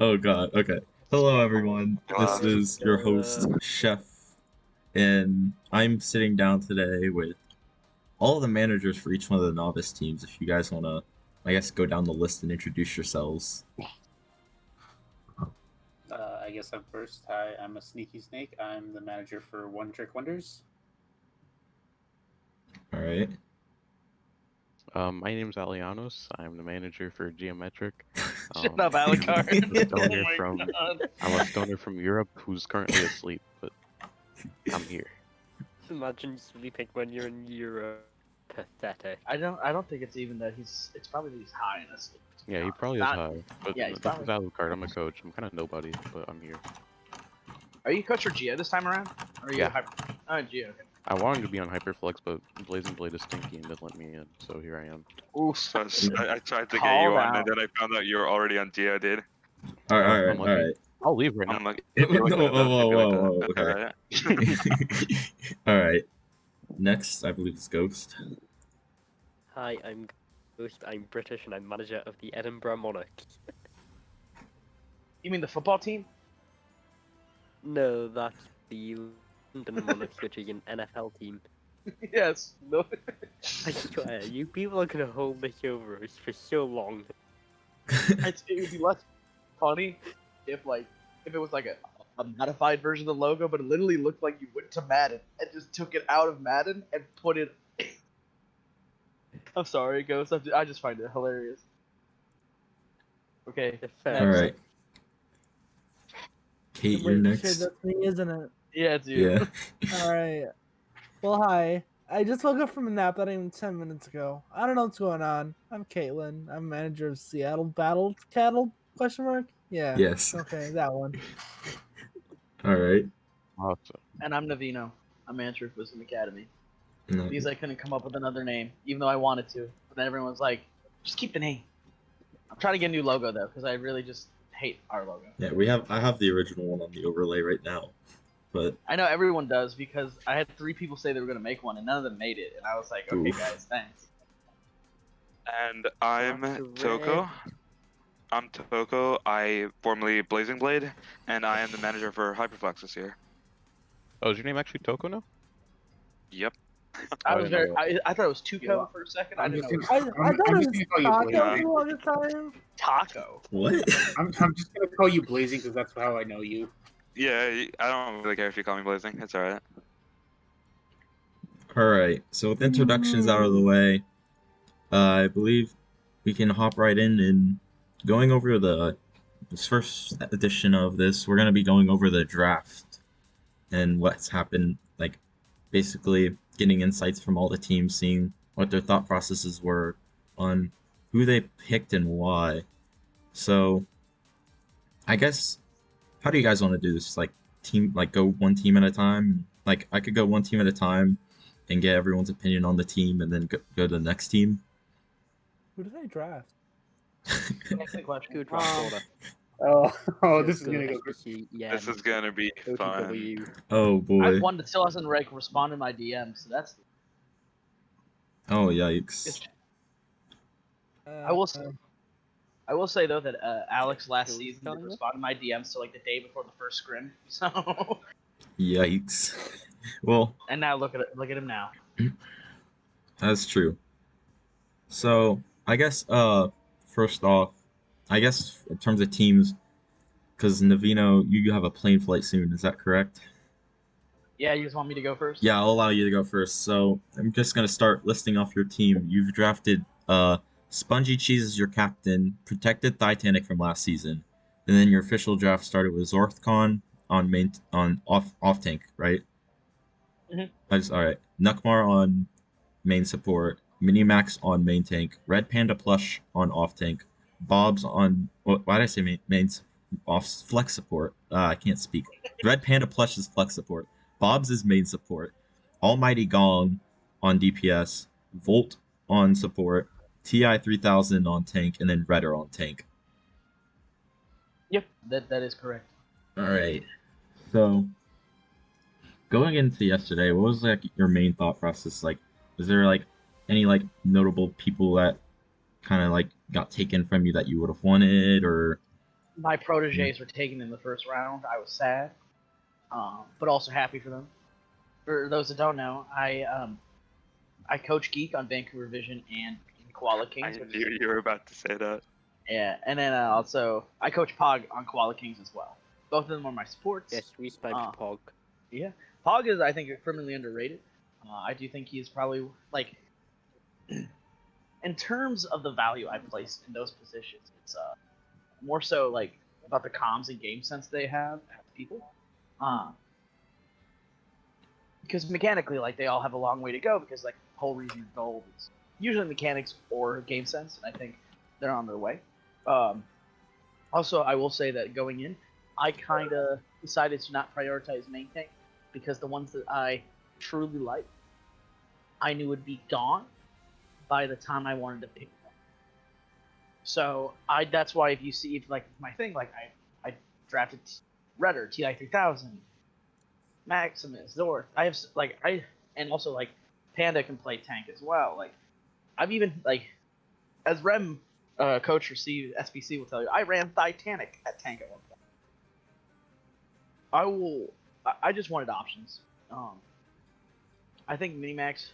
Oh god, okay. Hello everyone. This Uh, is your host, Chef, and I'm sitting down today with all the managers for each one of the novice teams. If you guys wanna, I guess, go down the list and introduce yourselves. I guess I'm first. Hi, I'm a sneaky snake. I'm the manager for One Trick Wonders. Alright. My name's Alianos. I'm the manager for Geometric. Shut up, Alucard. I'm a stoner from Europe who's currently asleep, but I'm here. Imagine sleeping when you're in Europe. Pathetic. I don't think it's even that it's probably that he's high in this. Yeah, he probably is high. But yeah, he's this is Alucard. I'm a coach. I'm kind of nobody, but I'm here. Are you coach for Geo this time around? Or are you Yeah. hyper? Oh, Geo. Okay. I wanted to be on Hyperflex, but Blazing Blade is stinky and didn't let me in, so here I am. Ooh, So I tried to get Call you on, out. and then I found out you were already on Geo, dude. Alright, I'm lucky. alright. I'll leave right now. I'm like, Whoa, okay. okay. Alright. Next, I believe is Ghost. Hi, I'm Ghost. I'm British and I'm manager of the Edinburgh Monarchs. You mean the football team? No, that's the London Monarchs, which is an NFL team. Yes. No. I swear, you people are gonna hold this over us for so long. It would be less funny if it was like a modified version of the logo, but it literally looked like you went to Madden and just took it out of Madden and put it. I'm sorry, Ghost. I just find it hilarious. Okay. Fair. Alright. Kate, you're Wait, next. shit, that's me, isn't it? Yeah, it's you. Yeah. Alright. Well, hi. I just woke up from a nap not even 10 minutes ago. I don't know what's going on. I'm Caitlin. I'm manager of Seattle Battle Cattle? Question mark? Yeah. Yes. Okay, that one. Alright. Awesome. And I'm Navino. I'm manager of Wisdom Academy. No. Because I couldn't come up with another name, even though I wanted to. But then everyone's like, just keep the name. I'm trying to get a new logo though, because I really just hate our logo. Yeah, I have the original one on the overlay right now. But I know everyone does because I had 3 people say they were gonna make one and none of them made it, and I was like, okay Oof. guys, thanks. And I'm Toko. I'm Toko. I formerly Blazing Blade, and I am the manager for Hyperflex this year. Oh, is your name actually Toko now? Yep. I I was didn't very. know I thought it was Tuco for a second. I didn't know. I It was thought it was just gonna call you Taco Blazing. all the time. Taco. what? I'm just gonna call you Blazing because that's how I know you. Yeah, I don't really care if you call me Blazing. It's alright. Alright, so with introductions out of the way, I believe we can hop right in and going over this first edition of this, we're going to be going over the draft and what's happened, like basically getting insights from all the teams, seeing what their thought processes were on who they picked and why. So, I guess, how do you guys want to do this? Like, go one team at a time? Like, I could go one team at a time and get everyone's opinion on the team and then go to the next team. Who did I draft? Next question. Good draft order. Oh, this is gonna go. Yeah. This is gonna be fun. OTW. Oh I boy. have one that still hasn't responded to my DM, so that's. Oh yikes. I will say though that Alex last Who's season telling did you? respond to my DMs so like the day before the first scrim. So Yikes. Well, and now look at him now. that's true. So, I guess, first off, I guess in terms of teams, because Navino, you have a plane flight soon, is that correct? Yeah, you just want me to go first? Yeah, I'll allow you to go first. So, I'm just going to start listing off your team. You've drafted, Spongy Cheese as your captain, protected Titanic from last season, and then your official draft started with Zorthcon on off tank, right? Mhm. Alright. Nukmar on main support, Minimax on main tank, Red Panda Plush on off tank, Bob's on why did I say main off flex support? I can't speak. Red Panda Plush is flex support. Bob's is main support. Almighty Gong on DPS, Volt on support, TI 3000 on tank, and then Redder on tank. Yep, that is correct. Alright. So going into yesterday, what was like your main thought process? Like, was there like any like notable people that kind of like got taken from you that you would have wanted, or my proteges were taken in the first round. I was sad, but also happy for them. For those that don't know, I coach Geek on Vancouver Vision and in Koala I Kings. which is- knew you were about to say that. Yeah, and then also I coach Pog on Koala Kings as well. Both of them are my sports. Yes, respect Pog. Yeah, Pog is, I think, criminally underrated. I do think he's probably like, in terms of the value I place in those positions, it's more so like about the comms and game sense they have as people. Because mechanically, like they all have a long way to go. Because like the whole reason of gold is usually mechanics or game sense, and I think they're on their way. Also, I will say that going in, I kind of decided to not prioritize main tank because the ones that I truly like, I knew would be gone by the time I wanted to pick them. So that's why if you see like my thing, like I drafted Redder, TI 3000, Maximus, Zorth. And also like Panda can play tank as well. Like I've even like as Rem coach for SPC will tell you, I ran Titanic at tank at one point. I just wanted options. I think Minimax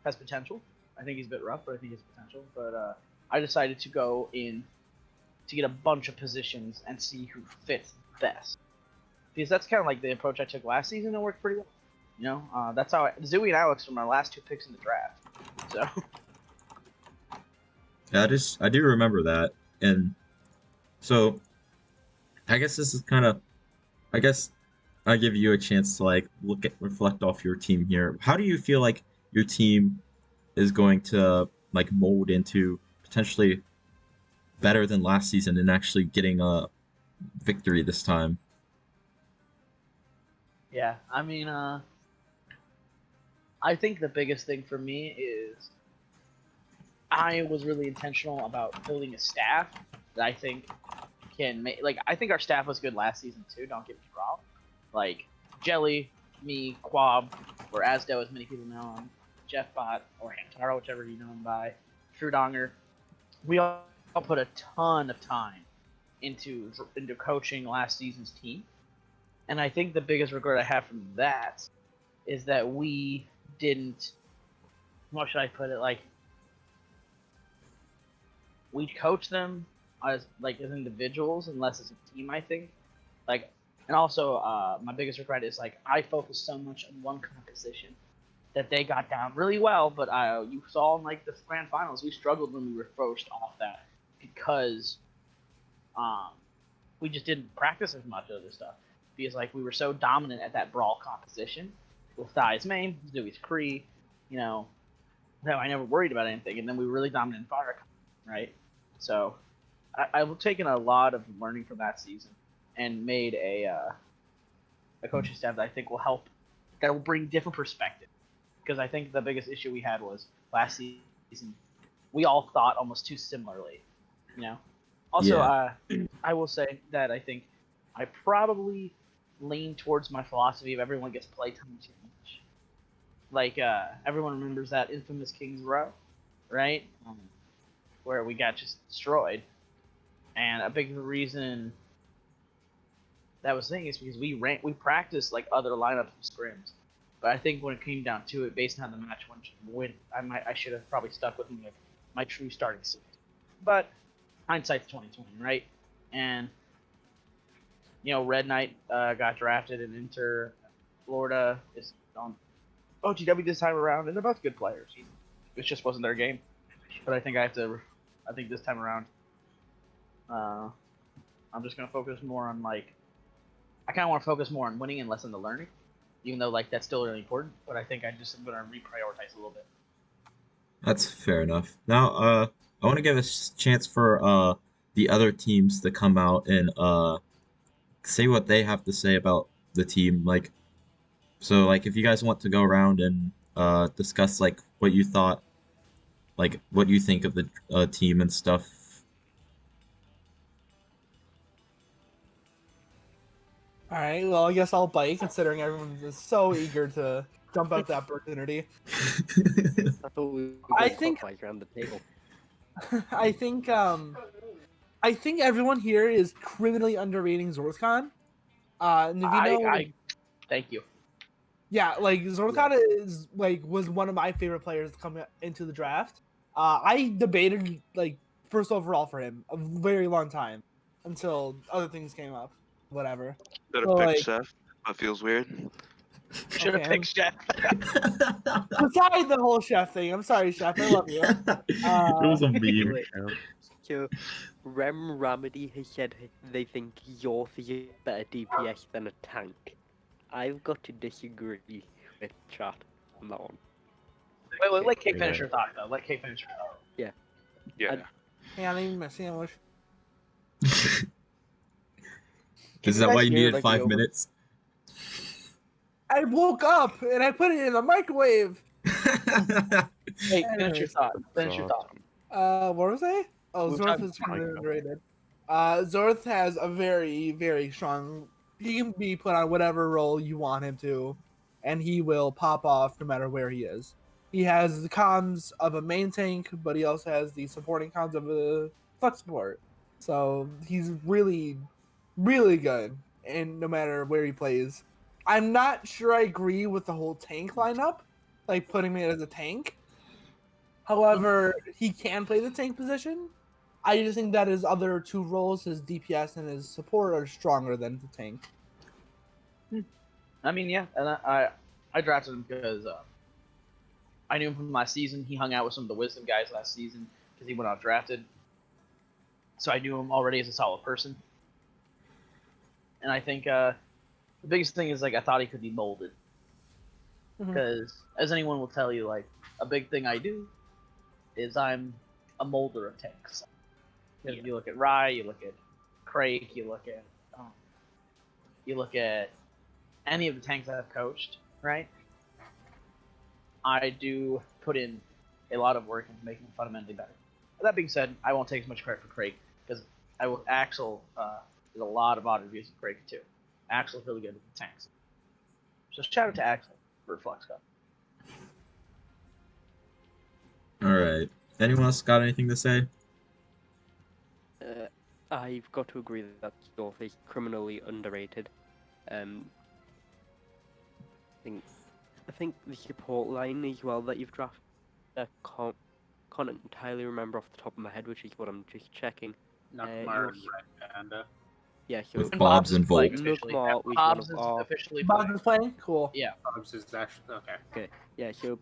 has potential. I think he's a bit rough, but I think he has potential. But I decided to go in to get a bunch of positions and see who fits best. Because that's kind of like the approach I took last season and worked pretty well. You know, that's how Zooey and Alex were my last 2 picks in the draft. So Yeah, I do remember that, and so I guess this is kind of, I guess I give you a chance to like reflect off your team here. How do you feel like your team is going to like mold into potentially better than last season and actually getting a victory this time? yeah, I mean, I think the biggest thing for me is I was really intentional about building a staff that I think can make. Like, I think our staff was good last season too. Don't get me wrong. Like Jelly, me, Quab, or Asdo, as many people know him, Jeffbot, or Hamtaro, whichever you know him by, Trudonger. We all put a ton of time into coaching last season's team, and I think the biggest regret I have from that is that we didn't. How should I put it? Like, we coach them as individuals and less as a team. I think, like, and also my biggest regret is like I focused so much on one composition that they got down really well, but you saw in like the grand finals we struggled when we were first off that because we just didn't practice as much other stuff because like we were so dominant at that brawl composition with Thai's main, Zooey's Kree, you know, that I never worried about anything, and then we were really dominant in fire, right? So I've taken a lot of learning from that season and made a coaching staff that I think will help, that will bring different perspective. Because I think the biggest issue we had was last season, we all thought almost too similarly, you know. Also, I will say that I think I probably lean towards my philosophy of everyone gets playtime too much. Like everyone remembers that infamous Kings Row, right? Where we got just destroyed, and a big reason that was the thing is because we practiced like other lineups and scrims, but I think when it came down to it, based on how the match went, I should have probably stuck with my true starting seat. But hindsight's 2020, right? And you know, Red Knight got drafted and Inter Florida is on OTW this time around, and they're both good players. It just wasn't their game. But I think this time around, I'm just gonna focus more on like, I kind of want to focus more on winning and less on the learning, even though like that's still really important. But I think I just am gonna reprioritize a little bit. That's fair enough. Now, I want to give a chance for the other teams to come out and say what they have to say about the team. Like, so like if you guys want to go around and discuss like what you thought, like what you think of the team and stuff. All right, well, I guess I'll bite considering everyone is so eager to jump out that opportunity. I thought we were I going think- clockwise around the table. I think I think everyone here is criminally underrating Zorthcon. Navino, I thank you. yeah, like Zorthcon is like was one of my favorite players coming into the draft. I debated like first overall for him a very long time until other things came up. Whatever. Should So have picked like, Chef. That feels weird. Should have Okay, picked Chef. beside the whole chef thing, I'm sorry, chef. I love you. It was a meme. Wait, so Rem Ramedy has said they think Yorth is a better DPS than a tank. I've got to disagree with chat on that one. Wait, let Kate Yeah. finish her thought though. Let Kate finish her thought. Yeah. Hang on, I need my sandwich. Is you that guys why you hear, needed like, 5 the over- minutes? I woke up and I put it in the microwave. Hey, finish your Anyways. thought. Finish your thought. What was I? Oh, We were Zorth talking is about criminally Minecraft. underrated. Zorth has a very, very strong. He can be put on whatever role you want him to, and he will pop off no matter where he is. He has the cons of a main tank, but he also has the supporting cons of a flex support. So he's really, really good, and no matter where he plays. I'm not sure I agree with the whole tank lineup, like putting it as a tank. However, he can play the tank position. I just think that his other two roles, his DPS and his support, are stronger than the tank. I mean, yeah, and I drafted him because I knew him from last season. He hung out with some of the Wisdom guys last season because he went out drafted. So I knew him already as a solid person. And I think the biggest thing is like I thought he could be molded Mhm. because as anyone will tell you, like a big thing I do is I'm a molder of tanks. Because Yeah. you look at Rye, you look at Crake, you look at any of the tanks that I've coached, right? I do put in a lot of work into making them fundamentally better. That being said, I won't take as much credit for Crake because Axel did a lot of odd reviews of Crake too. Axel's really good with the tanks. So shout out to Axel for Flux Cup. Alright. Anyone else got anything to say? I've got to agree that Yorth is criminally underrated. I think the support line as well that you've drafted. I can't entirely remember off the top of my head, which is what I'm just checking. Nukmar and yours- Red Panda. Yeah, so With Bob's and playing Volt. officially. Nookmar was one Bob's of is our- officially Bob playing. is playing? Cool. Yeah. Bob's is actually okay. yeah, so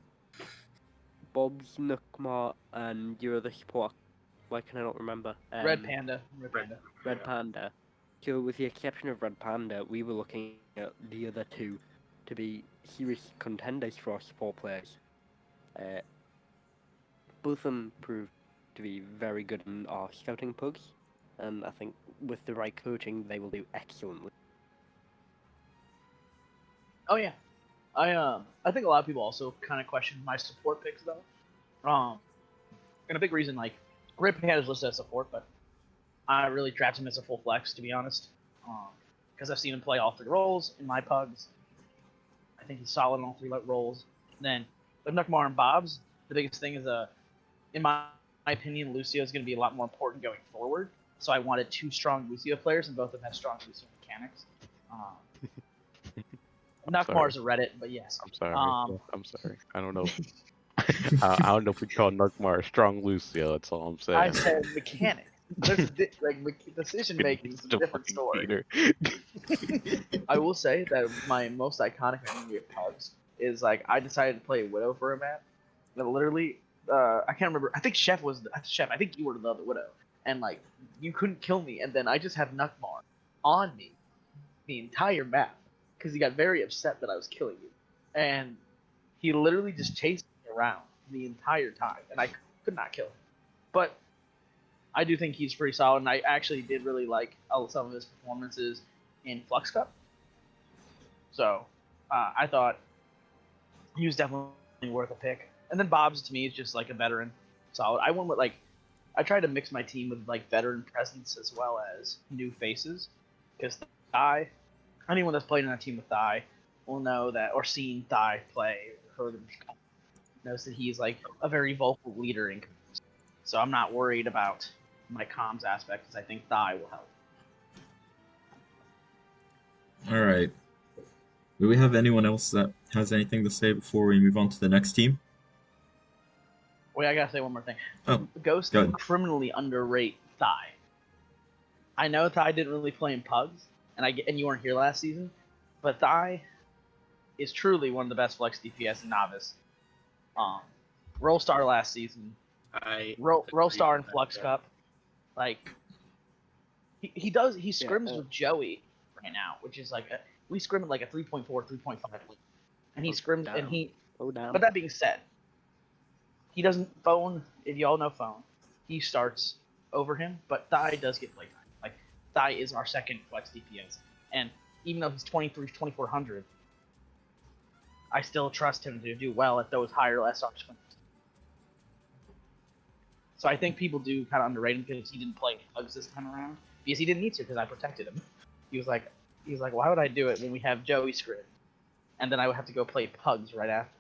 Bob's, Nookmar, and your other support. Why can I not remember? Red Panda. Red Panda. Red Panda. So with the exception of Red Panda, we were looking at the other two to be serious contenders for our support players. Both of them proved to be very good in our scouting pugs, and I think with the right coaching, they will do excellently. Oh yeah, I think a lot of people also kind of question my support picks though. And a big reason like Red Panda is listed as support, but I really drafted him as a full flex to be honest, because I've seen him play all three roles in my pugs. I think he's solid in all three roles. Then with Nukmar and Bob's, the biggest thing is in my opinion, Lucio is going to be a lot more important going forward. So I wanted two strong Lucio players, and both of them have strong Lucio mechanics. Nukmar's a Reddit, but yes. I'm sorry. Um, I'm sorry. I don't know. I don't know if we call Nukmar a strong Lucio. That's all I'm saying. I said mechanics. There's decision making is a Such a different fucking story. cheater. I will say that my most iconic memory of pugs is like I decided to play Widow for a map. That literally, I can't remember. I think Chef was Chef. I think you were the other Widow, and like you couldn't kill me, and then I just have Nukmar on me the entire map because he got very upset that I was killing you, and he literally just chased me around the entire time, and I could not kill him. But I do think he's pretty solid, and I actually did really like some of his performances in Flux Cup. So I thought he was definitely worth a pick. And then Bob's to me is just like a veteran, solid. I went with like I tried to mix my team with like veteran presence as well as new faces, because anyone that's played on a team with Thai will know that, or seen Thai play, heard him, knows that he's like a very vocal leader in community. So I'm not worried about my comms aspect, because I think Thigh will help. All right. Do we have anyone else that has anything to say before we move on to the next team? Wait, I gotta say one more thing. Oh, Ghost go ahead. criminally underrate Thigh. I know Thigh didn't really play in Pugs, and you weren't here last season, but Thigh is truly one of the best flex DPS in Novice. Roll Star last season, Roll Star in Flux Cup, like he scrims with Joey right now, which is like we scrim at like a 3.4, 3.5, and he scrims damn. and he. Oh damn. But that being said, he doesn't phone. If you all know phone, he starts over him, but Thigh does get playtime. Like Thigh is our second flex DPS, and even though he's 2400, I still trust him to do well at those higher SR scrims. So I think people do kind of underrate him because he didn't play Pugs this time around, because he didn't need to, because I protected him. He was like, why would I do it when we have Joey script, and then I would have to go play Pugs right after.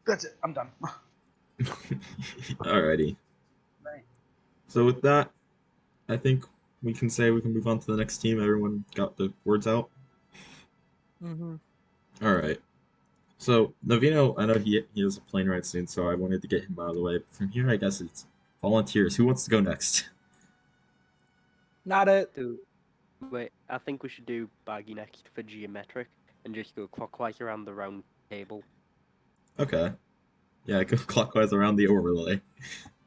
That's it. I'm done. Alrighty. Right. So with that, I think we can say we can move on to the next team. Everyone got the words out? Mm-hmm. Alright. So, Navino, I know he has a plane ride soon, so I wanted to get him out of the way. From here, I guess it's volunteers. Who wants to go next? Not it. Wait, I think we should do Baggy next for geometric and just go clockwise around the round table. Okay. Yeah, go clockwise around the overlay.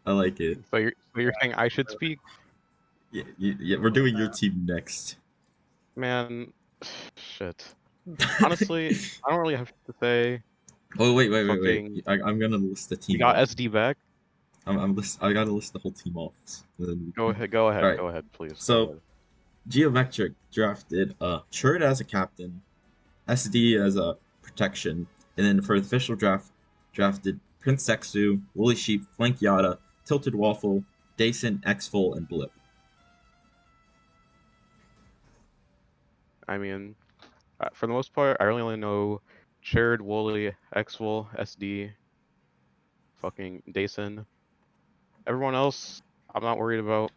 I like it. So you're saying I should speak? Yeah, we're doing your team next. Man, shit. Honestly, I don't really have to say. Oh, wait. Fucking- I'm gonna list the team. You got off. SD back? I gotta list the whole team off. And then Go ahead, Alright. go ahead, please. So- Go ahead. Geometric drafted Churd as a captain, SD as a protection, and then for the official draft, drafted Prince Sexu, Woolly Sheep, Flank Yada, Tilted Waffle, Dason, Xful, and Blip. I mean, for the most part, I really only know Churd, Wooly, Xful, SD, fucking Dason. Everyone else, I'm not worried about.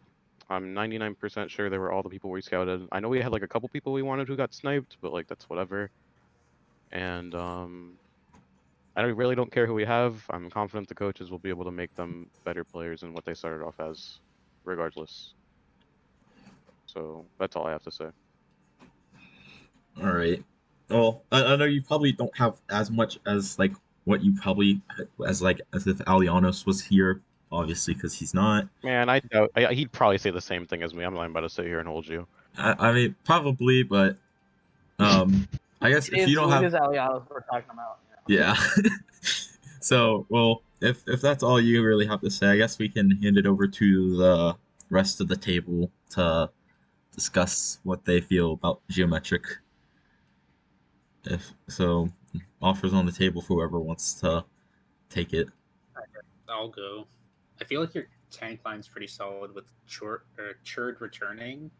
I'm 99% sure they were all the people we scouted. I know we had like a couple people we wanted who got sniped, but like that's whatever. And I really don't care who we have. I'm confident the coaches will be able to make them better players than what they started off as, regardless. So that's all I have to say. All right. Well, I know you probably don't have as much as like what you probably as if Alianos was here, obviously, because he's not. Man, I doubt he'd probably say the same thing as me. I'm not about to sit here and hold you. I mean, probably, but I guess if you don't have. His Alianos we're talking about. Yeah. So, well, if that's all you really have to say, I guess we can hand it over to the rest of the table to discuss what they feel about geometric. If so, offers on the table for whoever wants to take it. I'll go. I feel like your tank line's pretty solid with Churd returning,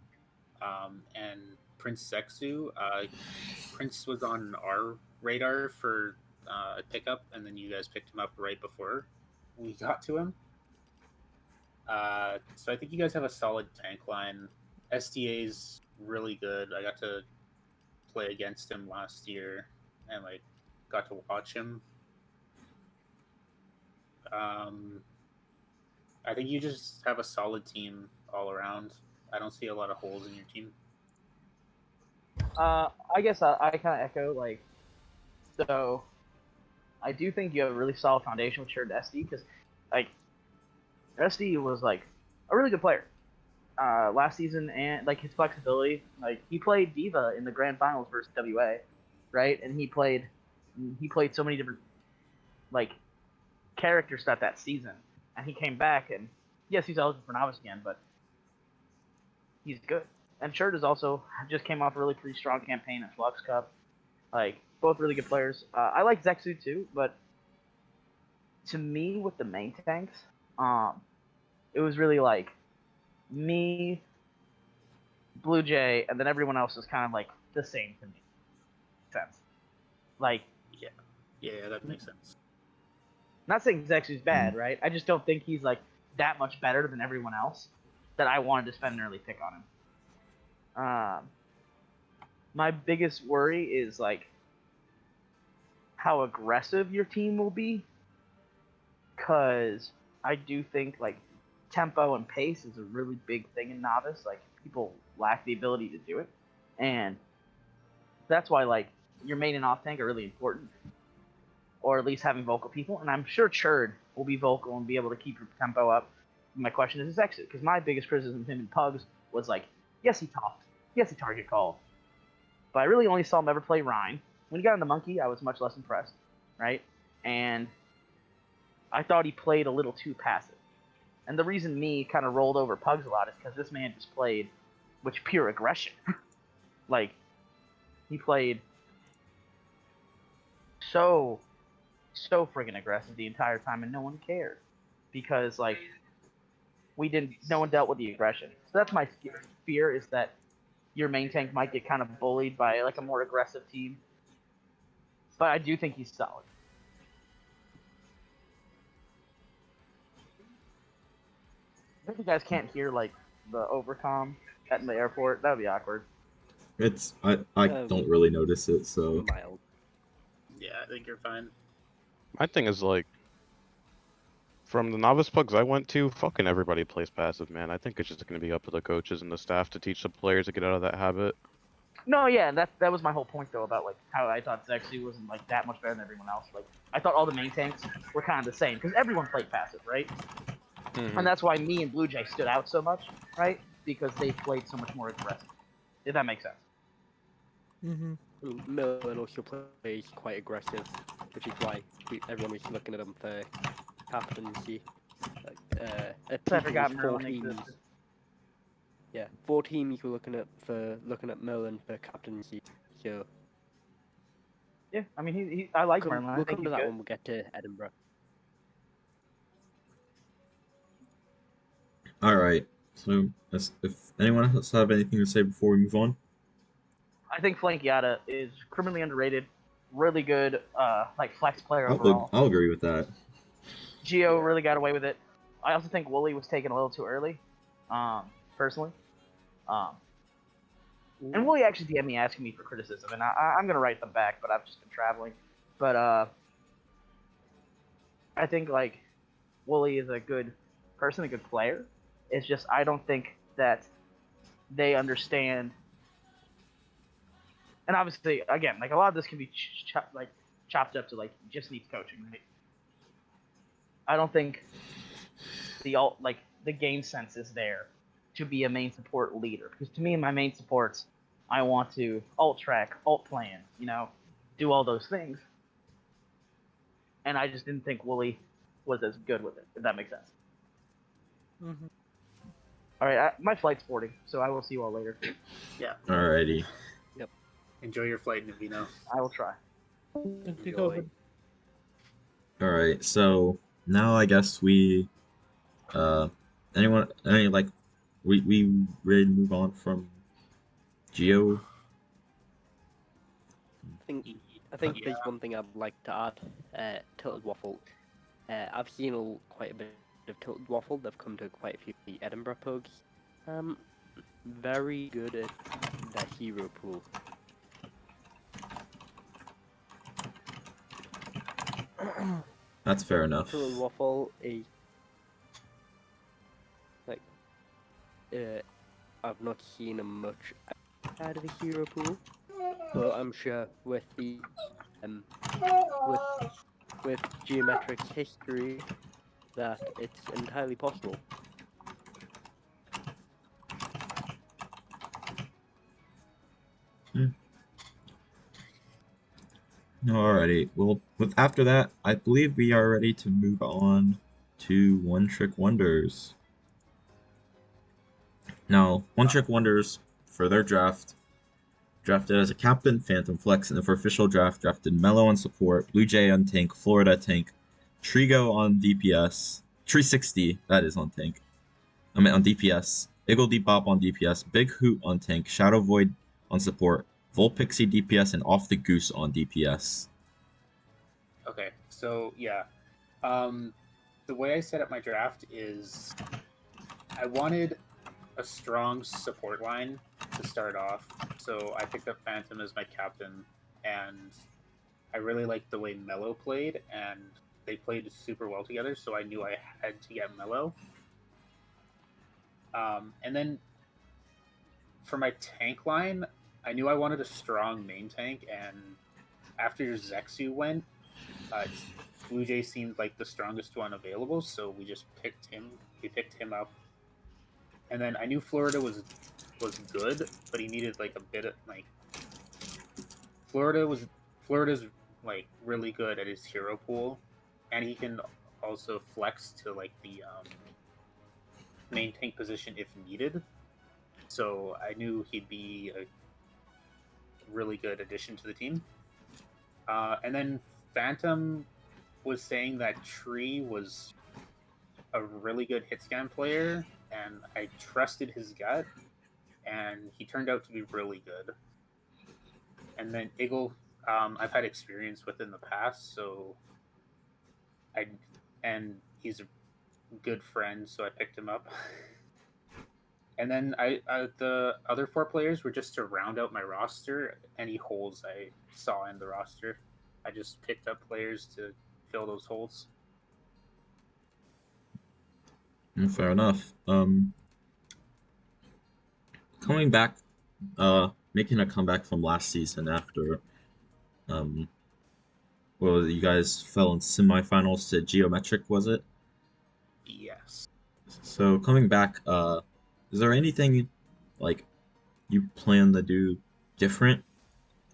and Prince Sexu. Prince was on our radar for a pickup, and then you guys picked him up right before we got to him. So I think you guys have a solid tank line. SDA's really good. I got to play against him last year and like got to watch him. I think you just have a solid team all around. I don't see a lot of holes in your team. I guess I kind of echo like, so I do think you have a really solid foundation with shared SD because like SD was like a really good player last season, and like his flexibility, like he played Diva in the grand finals versus WA, right? And he played so many different like character stuff that season, and he came back, and yes, he's eligible for novice again, but he's good. And Shirt is also just came off a really pretty strong campaign at Flux Cup. Like both really good players. I like Zexu too, but to me with the main tanks, it was really like me, Blue Jay, and then everyone else is kind of like the same to me. Sense. Like Yeah, that makes sense. not saying Zexu's bad, right? I just don't think he's like that much better than everyone else that I wanted to spend an early pick on him. My biggest worry is like how aggressive your team will be, because I do think like tempo and pace is a really big thing in novice. Like people lack the ability to do it, and that's why like your main and off tank are really important, or at least having vocal people. And I'm sure Churd will be vocal and be able to keep your tempo up. My question is his exit, because my biggest criticism of him in Pugs was like, yes he talked, yes he target called, but I really only saw him ever play Rhine. When he got into Monkey, I was much less impressed, right? And I thought he played a little too passive. And the reason me kind of rolled over Pugs a lot is because this man just played with pure aggression. Like, he played so friggin' aggressive the entire time, and no one cared. Because, like, no one dealt with the aggression. So that's my fear, is that your main tank might get kind of bullied by, like, a more aggressive team. But I do think he's solid. I think you guys can't hear, like, the overcom at the airport. That would be awkward. I don't really notice it, so Mild. Yeah, I think you're fine. My thing is like, from the novice pugs I went to, fucking everybody plays passive, man. I think it's just gonna be up to the coaches and the staff to teach the players to get out of that habit. No, yeah, that was my whole point, though, about, like, how I thought Zexu wasn't, like, that much better than everyone else. Like, I thought all the main tanks were kind of the same, because everyone played passive, right? Mhm. And that's why me and Blue Jay stood out so much, right? Because they played so much more aggressive. If that makes sense. Mm-hmm. Merlin also plays quite aggressive, which is why everyone was looking at him for captaincy. Like, at I peak, it forgot was Merlin 4 teams. existed. Yeah, 4 teams were looking at Merlin for captaincy. So Yeah, I mean, I like Merlin. I we'll think come to he's that good. when we get to Edinburgh. all right. So if anyone else have anything to say before we move on, I think Flankiata is criminally underrated. Really good, like, flex player I'll overall. agree with that. Geo really got away with it. I also think Wooly was taken a little too early, personally. And Wooly actually DM'd me asking me for criticism, and I'm gonna write them back, but I've just been traveling. But I think like Wooly is a good person, a good player. It's just I don't think that they understand. And obviously, again, like a lot of this can be chopped up to like just needs coaching, right? I don't think the game sense is there to be a main support leader. Because to me, my main supports, I want to alt track, alt plan, do all those things. And I just didn't think Wooly was as good with it, if that makes sense. Mm-hmm. All right, my flight's boarding, so I will see you all later. Yeah. Alrighty. Enjoy your flight, Navino. I will try. Enjoy. All right. So now I guess we we ready to move on from Geo. I think there's one thing I'd like to add. Tilted Waffle. I've seen quite a bit of Tilted Waffle. They've come to quite a few of the Edinburgh pugs. Very good at the hero pool. That's fair enough. Tilted Waffle is like I've not seen him much out of the hero pool, but I'm sure with the with Geometric's history that it's entirely possible. Alrighty. Well, after that, I believe we are ready to move on to One Trick Wonders. Now, One Trick Wonders, for their draft, drafted as a captain, Phantom Flex, and for official draft, drafted Mellow on support, Blue Jay on tank, Florida tank, Trigo on DPS, 360, that is on tank. I mean, on DPS, Eagle Depop on DPS, Big Hoot on tank, Shadow Void on support, Volpixie DPS, and Off the Goose on DPS. Okay, so yeah, the way I set up my draft is I wanted a strong support line to start off, so I picked up Phantom as my captain, and I really liked the way Mello played, and they played super well together, so I knew I had to get Mello. And then for my tank line, I knew I wanted a strong main tank, and after Zexu went, Blue Jay seemed like the strongest one available, so we just picked him. We picked him up, and then I knew Florida was good, but he needed like a bit of like Florida's like really good at his hero pool, and he can also flex to like the main tank position if needed. So I knew he'd be a really good addition to the team. And then Phantom was saying that Tree was a really good hit scan player, and I trusted his gut, and he turned out to be really good. And then Eagle, I've had experience with in the past, so and he's a good friend, so I picked him up. And then the other 4 players were just to round out my roster. Any holes I saw in the roster, I just picked up players to fill those holes. Fair enough. Coming back, making a comeback from last season after, well, you guys fell in semifinals to Geometric, was it? Yes. So coming back, is there anything like you plan to do different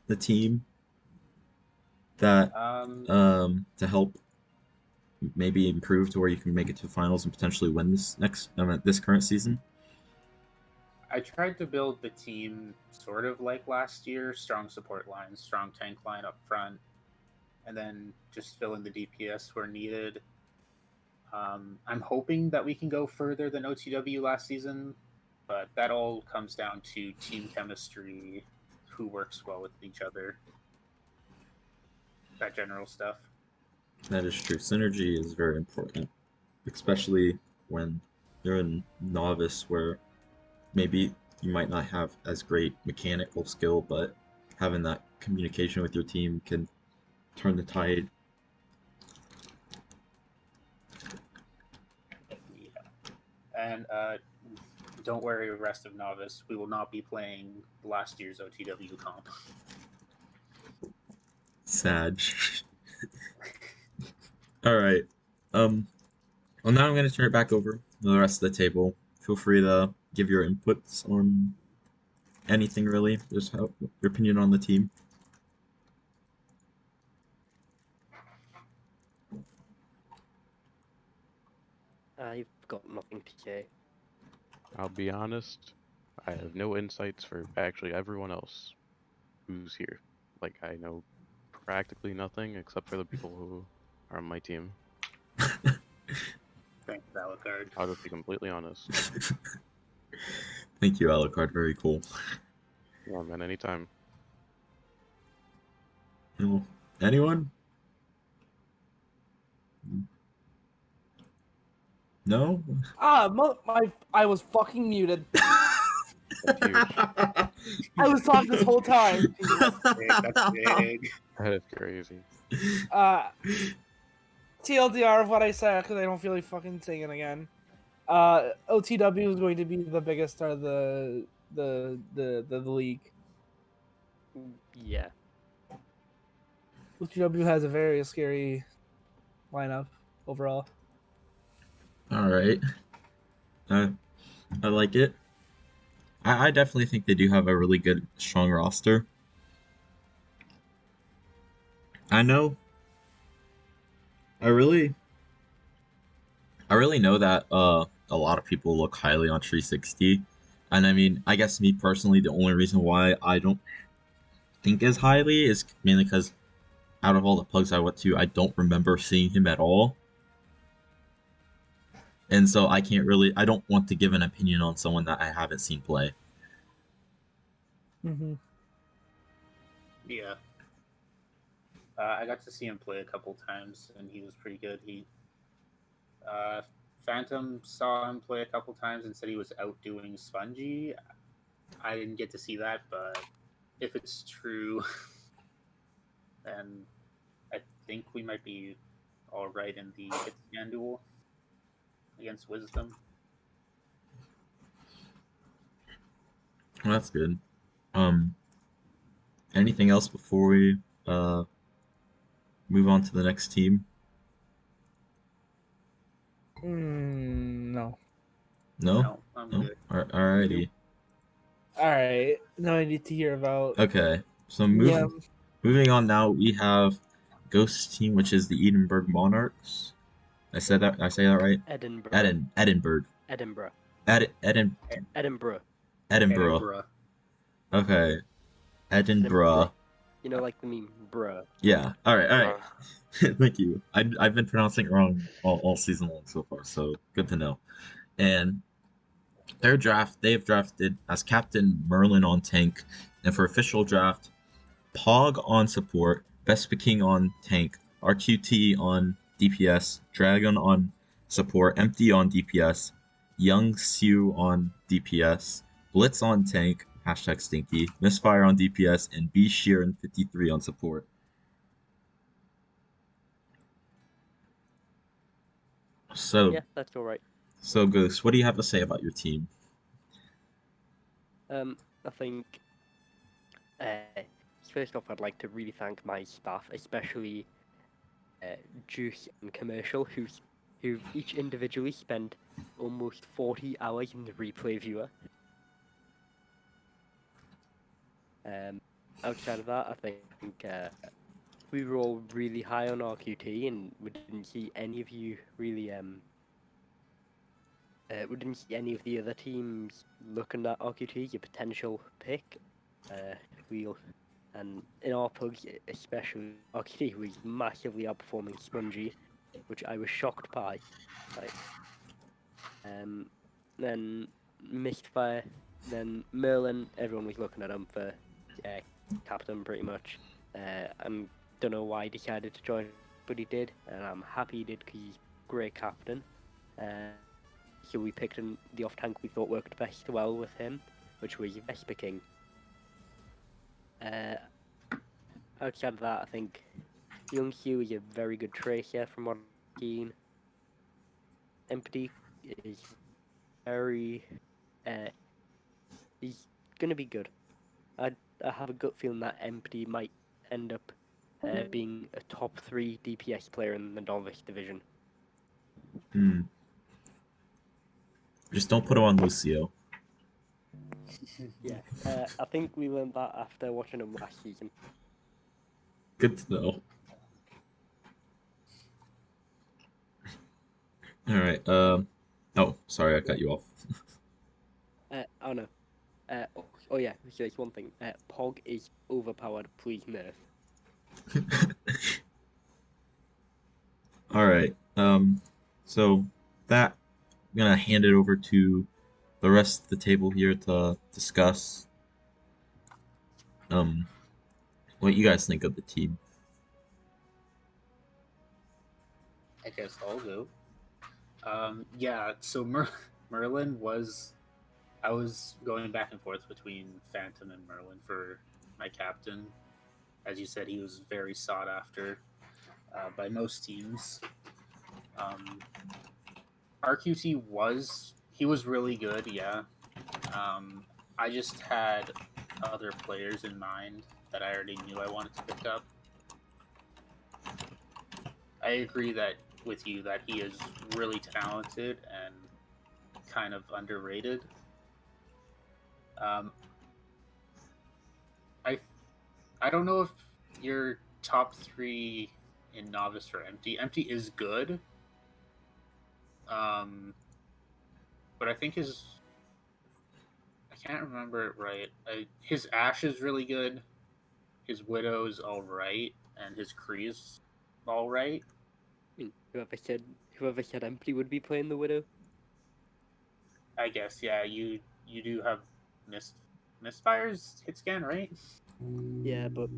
the team that to help maybe improve to where you can make it to finals and potentially win this current season? I tried to build the team sort of like last year, strong support line, strong tank line up front, and then just fill in the DPS where needed. I'm hoping that we can go further than OTW last season, but that all comes down to team chemistry, who works well with each other, that general stuff. That is true. Synergy is very important, especially when you're in novice where maybe you might not have as great mechanical skill, but having that communication with your team can turn the tide. Yeah. And don't worry, rest of novice, we will not be playing last year's OTW comp. Sad. All right. Well, now I'm going to turn it back over to the rest of the table. Feel free to give your inputs on anything really. Just your opinion on the team. I've got nothing to say. I'll be honest, I have no insights for actually everyone else who's here. Like, I know practically nothing except for the people who are on my team. Thanks, Alucard. I'll just be completely honest. Thank you, Alucard. Very cool. Yeah, man, anytime. No. Anyone? No? I was fucking muted. That's huge. I was talking this whole time. That's big. That is crazy. TLDR of what I said because I don't feel like fucking saying it again. OTW is going to be the biggest out of the league. Yeah. OTW has a very scary lineup overall. All right. I like it. I definitely think they do have a really good, strong roster. I know. I really know that a lot of people look highly on 360, and I mean, I guess me personally, the only reason why I don't think as highly is mainly because out of all the plugs I went to, I don't remember seeing him at all. And so I don't want to give an opinion on someone that I haven't seen play. Mm-hmm. Yeah. I got to see him play a couple times, and he was pretty good. Phantom saw him play a couple times and said he was outdoing Spongy. I didn't get to see that, but if it's true, then I think we might be all right in the hit scan duel against Wisdom. Well, that's good. Anything else before we move on to the next team? No. No? No, I'm No? good. Alrighty. All right. Now I need to hear about. Okay. So Yeah. moving on now, we have Ghost team, which is the Edinburgh Monarchs. I say that right? Edinburgh. Edinburgh. Edinburgh. Edinburgh. Edinburgh. Edinburgh. Okay. Edinburgh. You know, like the meme, bruh. Yeah. All right. Uh, Thank you. I've been pronouncing it wrong all season long so far, so good to know. And they have drafted as captain Merlin on tank, and for official draft, Pog on support, Vespa King on tank, RQT on DPS, Dragon on support, Empty on DPS, Young Siu on DPS, Blitz on tank, hashtag Stinky, Misfire on DPS, and B Sheeran 53 on support. So, Yeah, that's all right. so Ghost, what do you have to say about your team? I think first off, I'd like to really thank my staff, especially Juice and Commercial, who each individually spent almost 40 hours in the replay viewer. Outside of that, I think we were all really high on RQT, and we didn't see any of you really we didn't see any of the other teams looking at RQT, your potential pick. And in our pugs, especially, RQT was massively outperforming Spongy, which I was shocked by. Right. Then Mistfire, then Merlin, everyone was looking at him for captain pretty much. I don't know why he decided to join, but he did, and I'm happy he did because he's a great captain. So we picked the off-tank we thought worked best well with him, which was Vespa King. Outside of that, I think Young Hugh is a very good tracer from what I've seen. Empty is very... he's going to be good. I have a gut feeling that Empty might end up being a top 3 DPS player in the novice division. Just don't put him on Lucio. Yeah, I think we learned that after watching him last season. Good to know. All right. Oh, sorry, I cut you off. Oh no. Oh yeah, there's one thing. Pog is overpowered. Please nerf. All right. So that I'm gonna hand it over to the rest of the table here to discuss what you guys think of the team. I guess I'll go. Yeah, so Merlin was... I was going back and forth between Phantom and Merlin for my captain. As you said, he was very sought after by most teams. RQT was really good, yeah. I just had other players in mind that I already knew I wanted to pick up. I agree with you that he is really talented and kind of underrated. I don't know if you're top 3 in novice for Empty. Empty is good. But I think I can't remember it right. His Ashe is really good. His Widow is alright, and his Kree is alright. I mean, whoever said Empty would be playing the Widow. I guess, yeah. You do have Misfire's hit scan, right? Yeah, but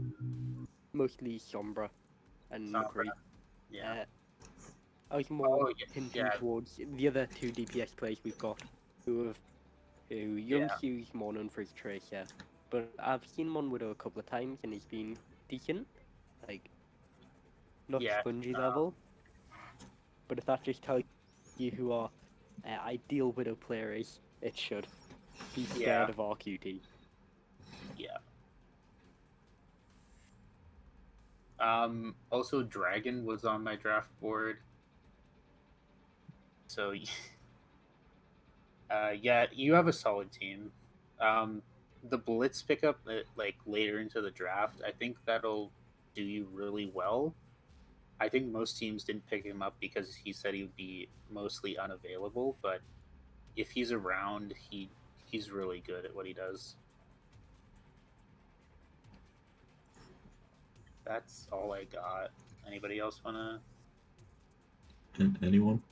mostly Sombra and Sombra. McCree. Yeah. I was more Oh, hinting yeah. towards the other two DPS players we've got, who Young Yeah. Hugh's more known for his Tracer, but I've seen Mon Widow a couple of times and he's been decent, like not Yeah, spongy level. But if that just tells you who our ideal Widow player is, it should be scared Yeah. of RQT. Yeah. Also, Dragon was on my draft board. So, yeah, you have a solid team. The Blitz pickup, like later into the draft, I think that'll do you really well. I think most teams didn't pick him up because he said he would be mostly unavailable, but if he's around, he's really good at what he does. That's all I got. Anybody else wanna? Anyone?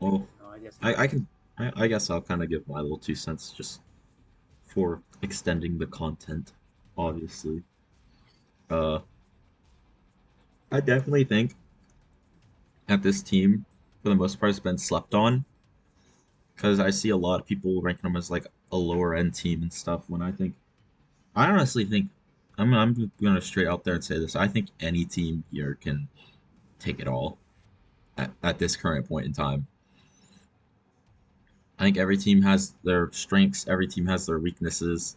Well, No, I guess I can. I guess I'll kind of give my little 2 cents just for extending the content, obviously. I definitely think that this team, for the most part, has been slept on. Because I see a lot of people ranking them as like a lower end team and stuff. When I honestly think, I'm gonna straight out there and say this. I think any team here can take it all at this current point in time. I think every team has their strengths, every team has their weaknesses.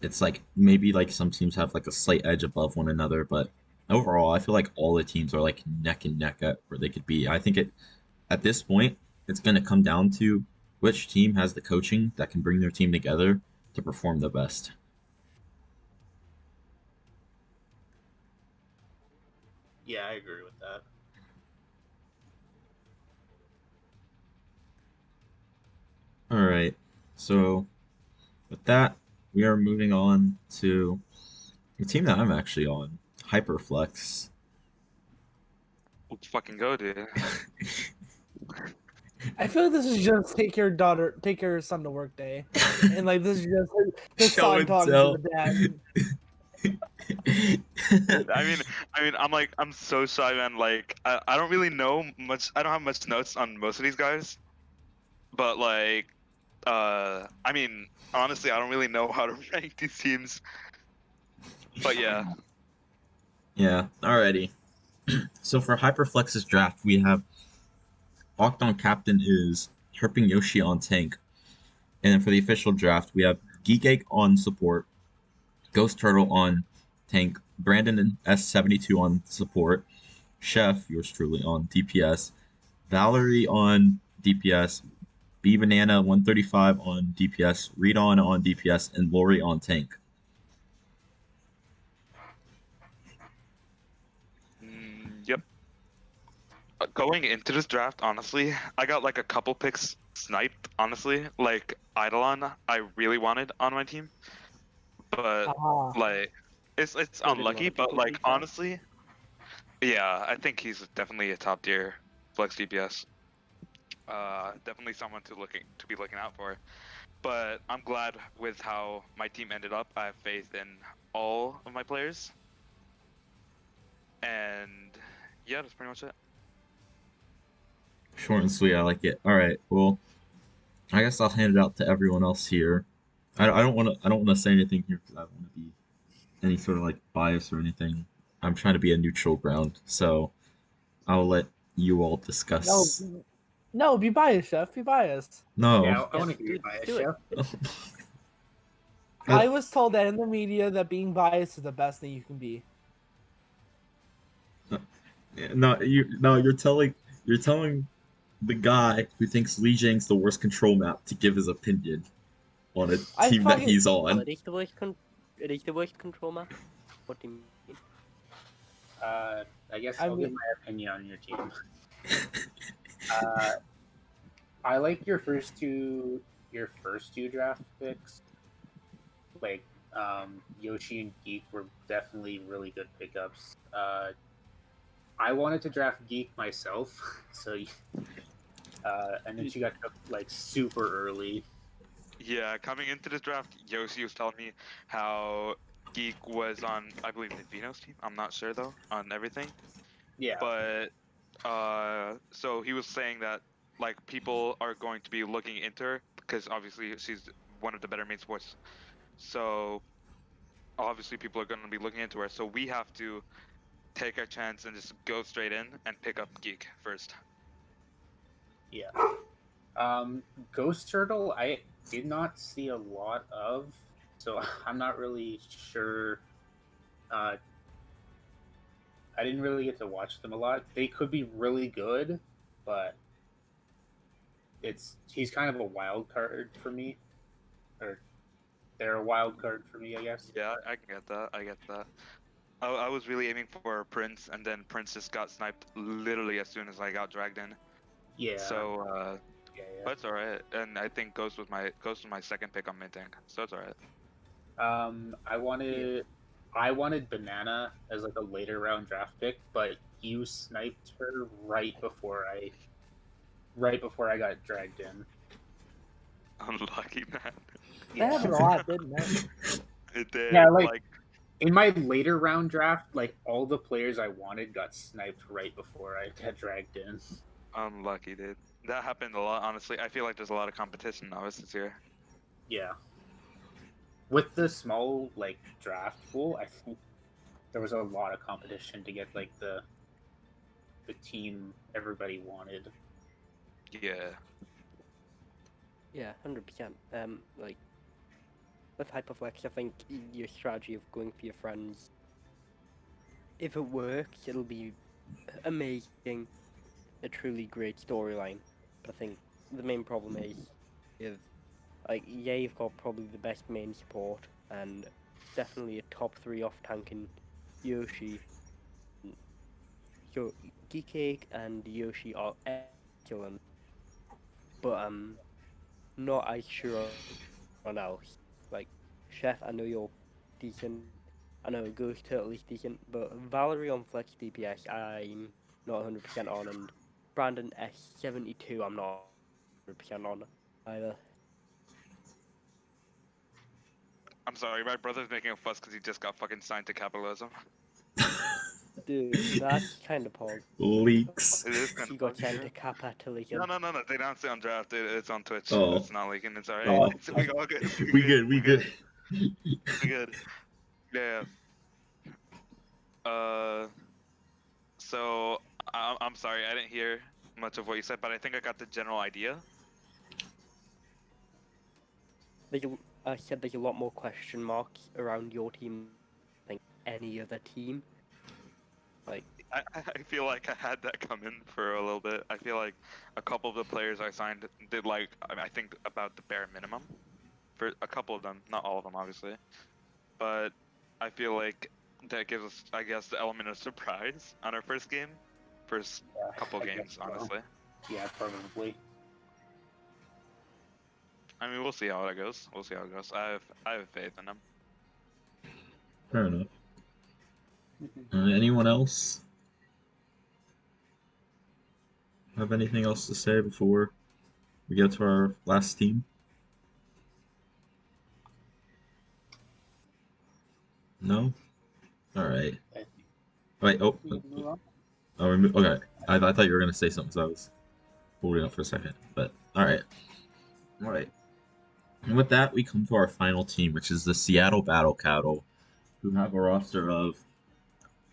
It's like maybe like some teams have like a slight edge above one another, but overall, I feel like all the teams are like neck and neck at where they could be. I think at this point, it's going to come down to which team has the coaching that can bring their team together to perform the best. Yeah, I agree with that. All right. So with that, we are moving on to the team that I'm actually on, Hyperflex. Let's fucking go, dude. I feel like this is just take your son to work day, and like this is just the Show son and talking tell. to the dad. I'm so shy, man. Like, I don't really know much. I don't have much notes on most of these guys, but like, I mean, honestly, I don't really know how to rank these teams. But yeah, Yeah, alrighty. So for Hyperflex's draft, we have Octon Captain is Herping Yoshi on tank. And then for the official draft, we have Geekake on support, Ghost Turtle on tank, Brandon S72 on support, Chef, yours truly, on DPS, Valerie on DPS, B Banana 135 on DPS, Redon on DPS, and Lori on tank. yep. Going into this draft, honestly, I got like a couple picks sniped. Honestly, like Eidolon, I really wanted on my team, but Ah. like, it's So did a lot unlucky. of But people, to like, be fair. honestly, yeah, I think he's definitely a top tier flex DPS. Definitely someone to be looking out for. But I'm glad with how my team ended up. I have faith in all of my players. And yeah, that's pretty much it. Short and sweet, I like it. Alright, well, I guess I'll hand it out to everyone else here. I don't want to say anything here because I don't want to be any sort of like bias or anything. I'm trying to be a neutral ground, so I'll let you all No, discuss. no, be biased, Chef. Be biased. No. Yeah, I Yeah, want to agree do- by do it. Chef. I was told that in the media that being biased is the best thing you can be. You're telling the guy who thinks Lee Jang's the worst control map to give his opinion on a I team that fucking- he's Well, on. it is the worst control map. What do you mean? I guess I I'll give mean- my opinion on your team. I like your first two draft picks. Like Yoshi and Geek were definitely really good pickups. I wanted to draft Geek myself, so and then she got took like super early. Yeah, coming into this draft, Yoshi was telling me how Geek was on, I believe, Navino's team. I'm not sure though on everything. Yeah. But so he was saying that like people are going to be looking into her because obviously she's one of the better main sports. So obviously people are going to be looking into her. So we have to take our chance and just go straight in and pick up Geek first. Yeah. Ghost Turtle, I did not see a lot of, so I'm not really sure. I didn't really get to watch them a lot. They could be really good, but he's kind of a wild card for me, or they're a wild card for me, I guess. Yeah, I can get that. I get that. I was really aiming for Prince, and then Prince just got sniped literally as soon as I got dragged in. Yeah. So, yeah. but it's alright. And I think Ghost was my second pick on mid tank, so it's alright. I wanted Banana as like a later round draft pick, but you sniped her right before I got dragged in. Unlucky, man. That happened a lot, didn't it? It did. Yeah, like in my later round draft, like all the players I wanted got sniped right before I got dragged in. Unlucky, dude. That happened a lot, honestly. I feel like there's a lot of competition now this year. Yeah. With the small like draft pool, I think there was a lot of competition to get like the team everybody wanted. Yeah. Yeah, 100%. Like with Hyperflex, I think your strategy of going for your friends, if it works, it'll be amazing, a truly great storyline. But I think the main problem is like, yeah, you've got probably the best main support and definitely a top 3 off tanking Yoshi. Geekcake and Yoshi are excellent, but I'm not as sure on else. Like Chef, I know you're decent. I know Ghost Turtle is decent, but Valerie on Flex DPS, I'm not 100% on, and Brandon S72, I'm not 100% on either. I'm sorry, my brother's making a fuss because he just got fucking signed to capitalism. Dude, that's kind of pog. Leaks. It is kind He of got funny, sent yeah. to capitalism. No. They don't say on draft. It's on Twitch. Oh. It's not leaking. It's alright. Oh. We all good. We good. We good. Yeah. So I'm sorry. I didn't hear much of what you said, but I think I got the general idea. I said there's a lot more question marks around your team than any other team. Like, I feel like I had that come in for a little bit. I feel like a couple of the players I signed did like I think about the bare minimum for a couple of them, not all of them obviously, but I feel like that gives us, I guess, the element of surprise on our first couple I guess games, so. honestly. Yeah, probably. I mean, we'll see how it goes. I have faith in them. Fair enough. Anyone else have anything else to say before we get to our last team? No? Alright. Wait, oh. Okay. I thought you were going to say something, so I was holding up for a second. But, alright. Alright. And with that, we come to our final team, which is the Seattle Battle Cattle, who have a roster of,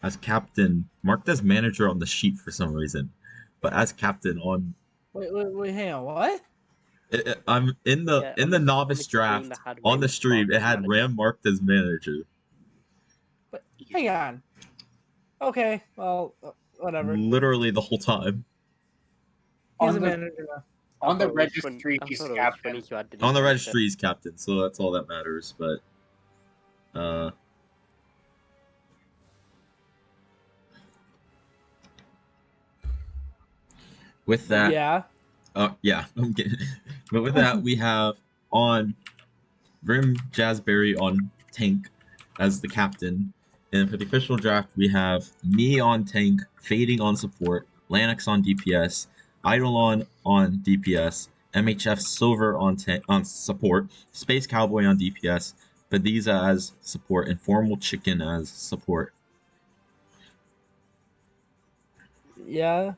as captain, marked as manager on the sheet for some reason, but as captain on. Wait, hang on, what? I'm in the novice draft on the stream. It had Ram marked as manager. But hang on. Okay, well, whatever. Literally the whole time. He's a manager now. On the registry, he's captain. On the registry, he's captain, so that's all that matters. But, with that, Yeah. Yeah, I'm getting. But with that, we have on Grim Jazzberry on tank as the captain, and for the official draft, we have me on tank, Fading on support, Lanix on DPS, Eidolon on DPS, MHF Silver on support, Space Cowboy on DPS, Bediza as support, and Formal Chicken as support. Yeah.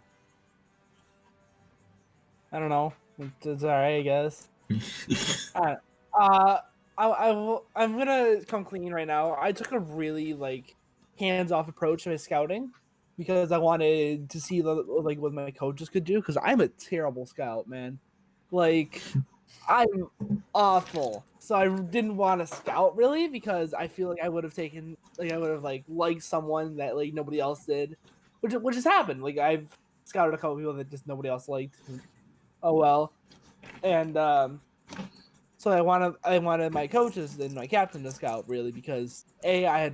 I don't know. It's alright, I guess. Alright. I'm gonna come clean right now. I took a really hands-off approach to my scouting because I wanted to see what my coaches could do because I'm a terrible scout, man. Like I'm awful. So I didn't want to scout really because I feel like I would have taken I would have liked someone that nobody else did, which has happened. Like I've scouted a couple people that just nobody else liked. Oh well, and so I wanted my coaches and my captain to scout really because I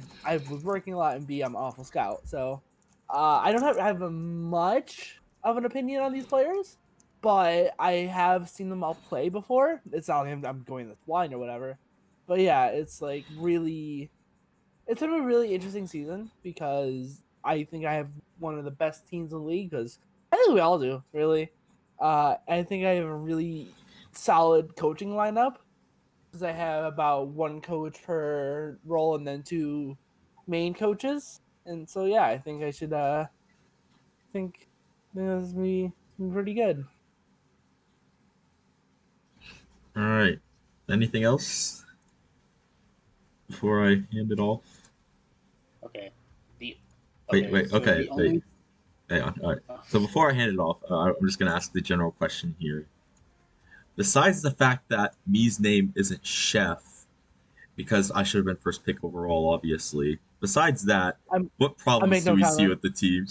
was working a lot and B I'm an awful scout. So I don't have much of an opinion on these players, but I have seen them all play before. It's not like I'm going this blind or whatever, but yeah, it's it's been a really interesting season because I think I have one of the best teams in the league because I think we all do really. I think I have a really solid coaching lineup because I have about one coach per role and then two main coaches, and so yeah, I think I should think this will be pretty good. All right. Anything else before I hand it off? Okay. Wait. So Okay. the only Hang on. All right. So before I hand it off, I'm just gonna ask the general question here. Besides the fact that me's name isn't Chef, because I should have been first pick overall, obviously. Besides that, what I problems make do no we see comment. with the team?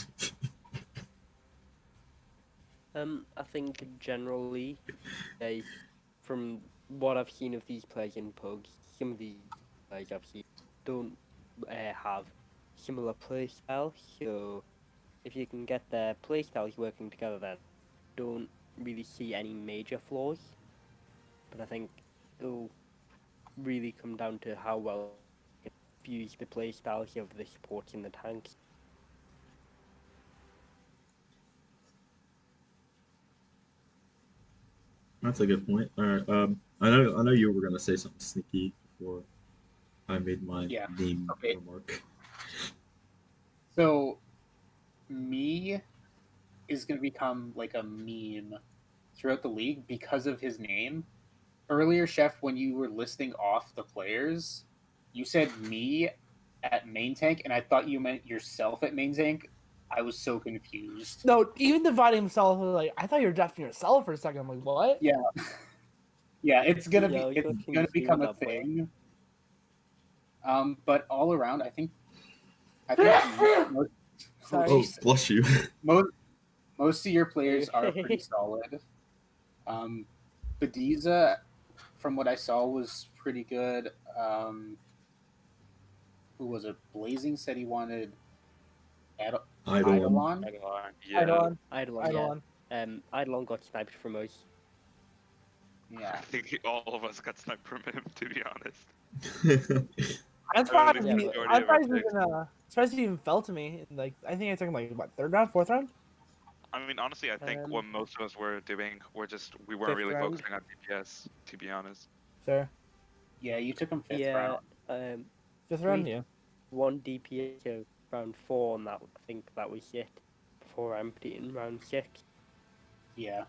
I think generally, from what I've seen of these players in Pug, some of these players I've seen don't have similar play styles. So if you can get their play styles working together, then don't really see any major flaws. But I think it'll really come down to how well you can fuse the play styles of the supports and the tanks. That's a good point. All right. I know you were gonna say something sneaky before I made my Yeah. name Okay. remark. So me is going to become like a meme throughout the league because of his name. Earlier, Chef, when you were listing off the players, you said me at main tank, and I thought you meant yourself at main tank. I was so confused. No, even dividing himself was I thought you were drafting yourself for a second. I'm like, what? Yeah, yeah, it's gonna Yeah, I be got it's gonna confused become with a that player. thing. But all around, I think most, Sorry. Oh, Jesus. bless you. most of your players are pretty solid. Bediza, from what I saw, was pretty good. Who was it? Blazing said he wanted Eidolon. Eidolon. Yeah. Eidolon. Eidolon, yeah. Eidolon got sniped from us. I Yeah. think all of us got sniped from him, to be honest. I'm surprised. Only Yeah, He, but- I'm majority of our surprised he picks. even surprised he even fell to me. I think I took him third round, fourth round. I mean, honestly, I think Um, what most of us were doing, we weren't Fifth really round. focusing on DPS, to be honest. Fair. Yeah, you took him fifth Yeah, round. Fifth round, We- yeah. one DPS of round 4, and I think that was it. Before I emptied in round 6. Yeah.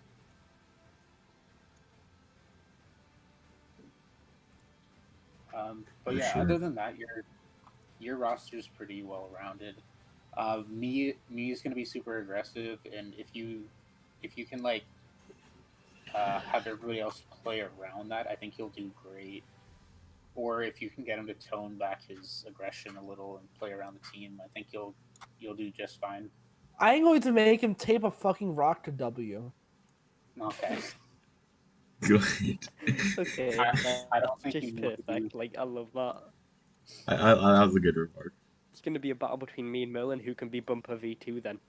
But For yeah, sure. other than that, your roster's pretty well rounded. Me is gonna be super aggressive, and if you can have everybody else play around that, I think he'll do great. Or if you can get him to tone back his aggression a little and play around the team, I think you'll do just fine. I'm going to make him tape a fucking rock to W. Okay. Good. Okay, I don't think just you need to do- perfect. I love that. That was a good remark. It's going to be a battle between me and Merlin, who can be bumper V2 then.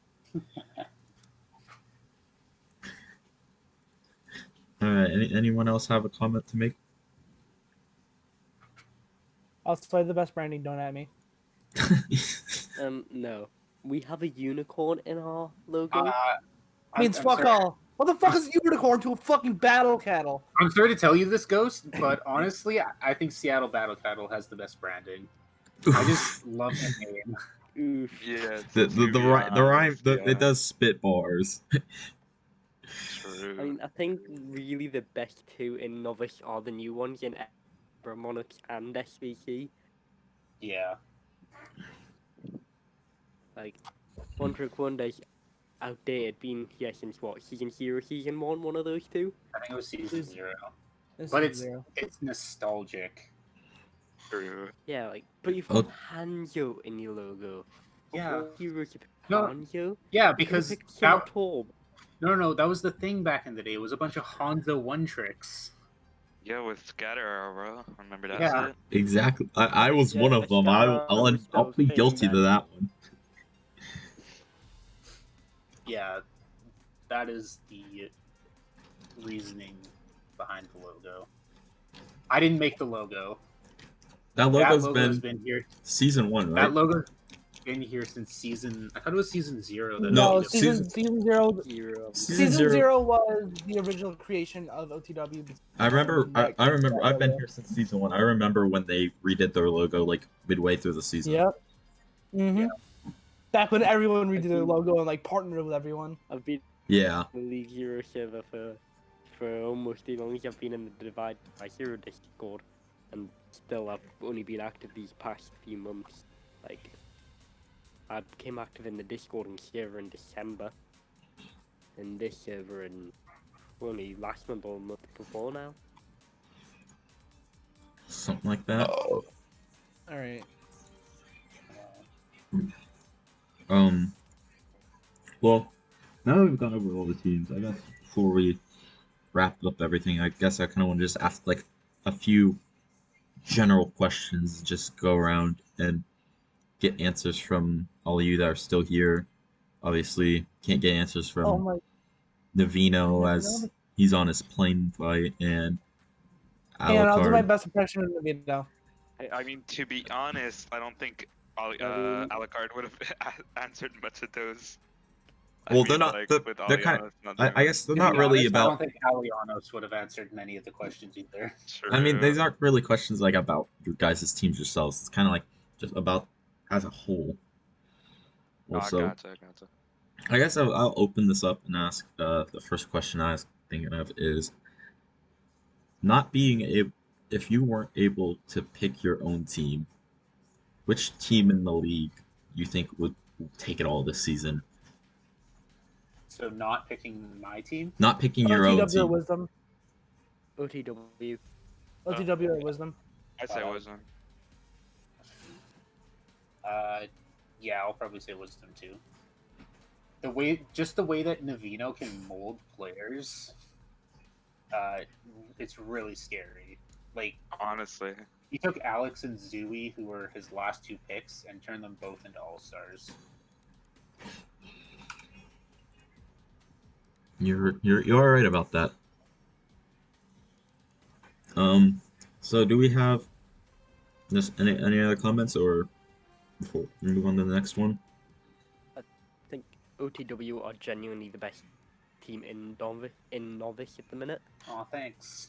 All right. Anyone else have a comment to make? I'll play the best branding. Don't at me. No. We have a unicorn in our logo. Means I'm fuck sorry. all. What the fuck is unicorn to a fucking battle cattle? I'm sorry to tell you this, Ghost, but honestly, I think Seattle Battle Cattle has the best branding. I just love the name. Oof. Yeah. the to be rhyme, honest, yeah, it does spit bars. True. I mean, I think really the best two in Novice are the new ones in Emperor Monarch and SVC. Yeah. Like, One Trick Wonder's outdated, been here since what, Season 0, Season 1, one of those two? I think it was season Is- 0. This But is zero. it's nostalgic. True. Yeah, like, but you've Oh. got Hanzo in your logo. Yeah. All heroes you pick No, Hanzo? Yeah, You could've because picked that, Torb. no, that was the thing back in the day. It was a bunch of Hanzo one tricks. Yeah, with Scatter, bro. Remember that Yeah. shit? Exactly. I was one Yeah, of them. Star I'll was still plead thing guilty to then. that one. Yeah, that is the reasoning behind the logo. I didn't make the logo. That That logo's logo's been been here. season 1, right? That logo's been here since season. I thought it was season 0. That No, No, it was- season- season 0. Hero. Season zero was the original creation of OTW. I remember. I remember. I've been logo. here since season 1. I remember when they redid their logo like midway through the season. Yep. Mm-hmm. Yeah. Back when everyone redid their think- logo and like partnered with everyone. I've been Yeah. in the League Hero server for almost as long as I've been in the Divide by Hero Discord, and still I've only been active these past few months. Like, I became active in the Discord and server in December, and this server in only last month or month before now. Something like that. All right. Well, now that we've gone over all the teams, I guess before we wrap up everything, I guess I kind of want to just ask like a few general questions, just go around and get answers from all of you that are still here. Obviously, can't get answers from Oh my. Navino as Navino? he's on his plane flight, and And I'll do my Alucard. best impression of the video. I mean, to be honest, I don't think mean- Alucard would have answered much of those. Well, they're not- Like, they're- with they're kind- Alianos not I doing guess they're To not be really honest, I about. don't think Alianos would have answered many of the questions either. it. I mean, True. these aren't really questions like about your guys' teams yourselves. It's kind of like just about as a whole. Oh, I Also, gotcha. I guess I'll open this up and ask the first question I was thinking of is not being able, if you weren't able to pick your own team, which team in the league you think would take it all this season? So not picking my team. Not picking your own OTW or team. Wisdom. OTW. OTW or Wisdom. I'd say Uh, Wisdom. Yeah, I'll probably say Wisdom too. The way that Navino can mold players, it's really scary. Like, Honestly. he took Alex and Zooey, who were his last 2 picks, and turned them both into all-stars. You're right about that. So do we have just any other comments, or before we move on to the next one? I think OTW are genuinely the best team in Novice at the minute. Aw, thanks.